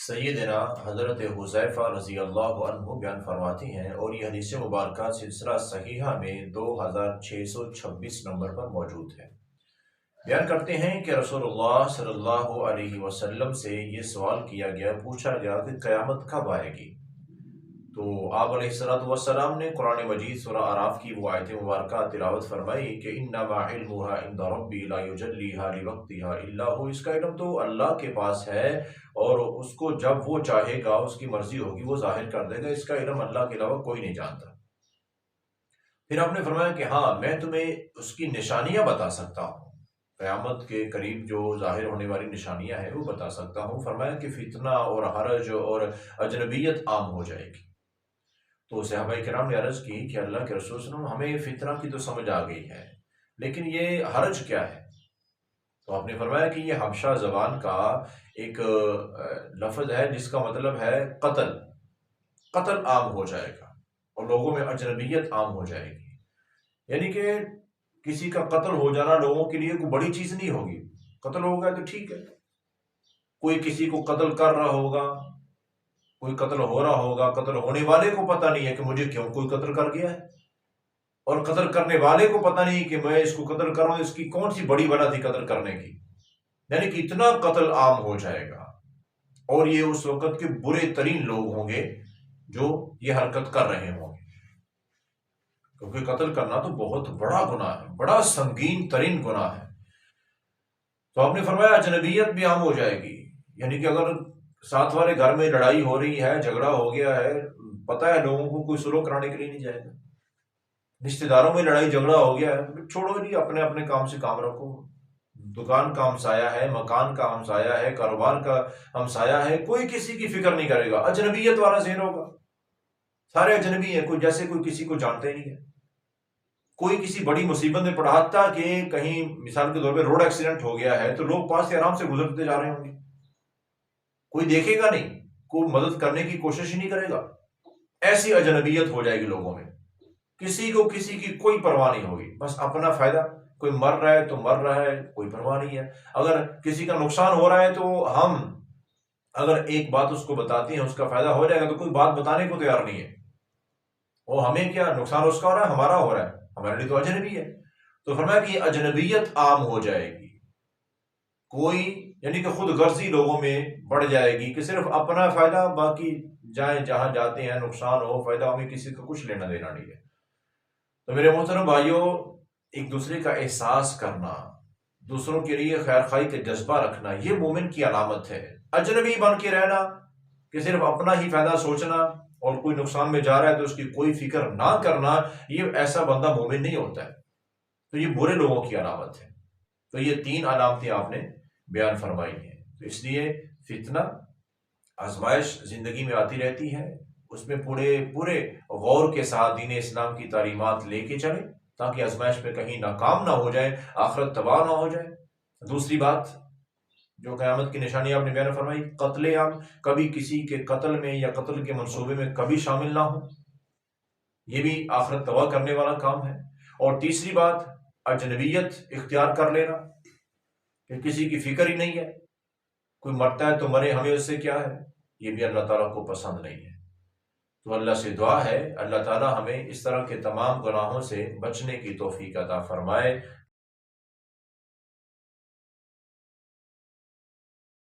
سیدنا حضرت حذیفہ رضی اللہ عنہ بیان فرماتی ہیں، اور یہ حدیث مبارکہ سلسلہ صحیحہ میں 2626 نمبر پر موجود ہے۔ بیان کرتے ہیں کہ رسول اللہ صلی اللہ علیہ وسلم سے یہ سوال کیا گیا، پوچھا گیا کہ قیامت کب آئے گی؟ تو آپ علیہ السلام نے قرآن مجید سورہ اعراف کی وہ آیت مبارکہ تلاوت فرمائی کہ انما علمها عند ربی لا یجلیها لوقتها الا هو، اس کا علم تو اللہ کے پاس ہے اور اس کو جب وہ چاہے گا، اس کی مرضی ہوگی، وہ ظاہر کر دے گا، اس کا علم اللہ کے علاوہ کوئی نہیں جانتا۔ پھر آپ نے فرمایا کہ ہاں، میں تمہیں اس کی نشانیاں بتا سکتا ہوں، قیامت کے قریب جو ظاہر ہونے والی نشانیاں ہیں وہ بتا سکتا ہوں۔ فرمایا کہ فتنہ اور حرج اور اجنبیت عام ہو جائے گی۔ تو صحابہ کرام نے عرض کی کہ اللہ کے رسول صلی اللہ علیہ وسلم، ہمیں فتنہ کی تو سمجھ آ گئی ہے، لیکن یہ حرج کیا ہے؟ تو آپ نے فرمایا کہ یہ حبشہ زبان کا ایک لفظ ہے جس کا مطلب ہے قتل۔ قتل عام ہو جائے گا اور لوگوں میں اجنبیت عام ہو جائے گی، یعنی کہ کسی کا قتل ہو جانا لوگوں کے لیے کوئی بڑی چیز نہیں ہوگی۔ قتل ہو گیا تو ٹھیک ہے، کوئی کسی کو قتل کر رہا ہوگا، کوئی قتل ہو رہا ہوگا، قتل ہونے والے کو پتہ نہیں ہے کہ مجھے کیوں کوئی قتل کر گیا ہے، اور قتل کرنے والے کو پتہ نہیں کہ میں اس کو قتل کر رہا ہوں، اس کی کون سی بڑی وجہ تھی قتل کرنے کی۔ یعنی کہ اتنا قتل عام ہو جائے گا، اور یہ اس وقت کے برے ترین لوگ ہوں گے جو یہ حرکت کر رہے ہوں گے، کیونکہ قتل کرنا تو بہت بڑا گناہ ہے، بڑا سنگین ترین گناہ ہے۔ تو آپ نے فرمایا اجنبیت بھی عام ہو جائے گی، یعنی کہ اگر ساتھ والے گھر میں لڑائی ہو رہی ہے، جھگڑا ہو گیا ہے، پتہ ہے لوگوں کو کوئی سلو کرانے کے لیے نہیں جائے گا، رشتہ داروں میں لڑائی جھگڑا ہو گیا ہے، چھوڑو جی، اپنے اپنے کام سے کام رکھو، دکان کا ہمسایہ ہے، مکان کا ہمسایہ ہے، کاروبار کا ہمسایہ ہے، کوئی کسی کی فکر نہیں کرے گا، اجنبیت والا ذہن ہوگا، سارے اجنبی ہیں، کوئی جیسے کوئی کسی کو جانتے نہیں ہے۔ کوئی کسی بڑی مصیبت میں پڑا، حتیٰ کہ کہیں مثال کے طور پہ روڈ ایکسیڈنٹ ہو گیا ہے تو لوگ پاس سے آرام سے گزرتے جا رہے ہوں گے، کوئی دیکھے گا نہیں، کوئی مدد کرنے کی کوشش ہی نہیں کرے گا۔ ایسی اجنبیت ہو جائے گی لوگوں میں، کسی کو کسی کی کوئی پرواہ نہیں ہوگی، بس اپنا فائدہ، کوئی مر رہا ہے تو مر رہا ہے، کوئی پرواہ نہیں ہے۔ اگر کسی کا نقصان ہو رہا ہے تو ہم اگر ایک بات اس کو بتاتے ہیں، اس کا فائدہ ہو جائے گا، تو کوئی بات بتانے کو تیار نہیں ہے، وہ ہمیں کیا، نقصان اس کا ہو رہا ہے، ہمارا ہو رہا ہے، ہمارے لیے تو اجنبی ہے۔ تو فرمایا کہ یہ اجنبیت عام ہو جائے گی، کوئی یعنی کہ خود غرضی لوگوں میں بڑھ جائے گی کہ صرف اپنا فائدہ، باقی جائیں جہاں جاتے ہیں، نقصان ہو فائدہ، ہمیں کسی کا کچھ لینا دینا نہیں ہے۔ تو میرے محترم بھائیوں، ایک دوسرے کا احساس کرنا، دوسروں کے لیے خیر خواہی کا جذبہ رکھنا، یہ مومن کی علامت ہے۔ اجنبی بن کے رہنا کہ صرف اپنا ہی فائدہ سوچنا، اور کوئی نقصان میں جا رہا ہے تو اس کی کوئی فکر نہ کرنا، یہ ایسا بندہ مومن نہیں ہوتا ہے، تو یہ برے لوگوں کی علامت ہے۔ تو یہ 3 علامتیں آپ نے بیان فرمائی ہیں۔ تو اس لیے فتنہ، آزمائش زندگی میں آتی رہتی ہے، اس میں پورے غور کے ساتھ دین اسلام کی تعلیمات لے کے چلیں، تاکہ آزمائش میں کہیں ناکام نہ ہو جائے، آخرت تباہ نہ ہو جائے۔ دوسری بات جو قیامت کی نشانی آپ نے بیان فرمائی، قتل عام، کبھی کسی کے قتل میں یا قتل کے منصوبے میں کبھی شامل نہ ہو، یہ بھی آخرت تباہ کرنے والا کام ہے۔ اور تیسری بات، اجنبیت اختیار کر لینا کہ کسی کی فکر ہی نہیں ہے، کوئی مرتا ہے تو مرے، ہمیں اس سے کیا ہے، یہ بھی اللہ تعالیٰ کو پسند نہیں ہے۔ تو اللہ سے دعا ہے اللہ تعالیٰ ہمیں اس طرح کے تمام گناہوں سے بچنے کی توفیق عطا فرمائے۔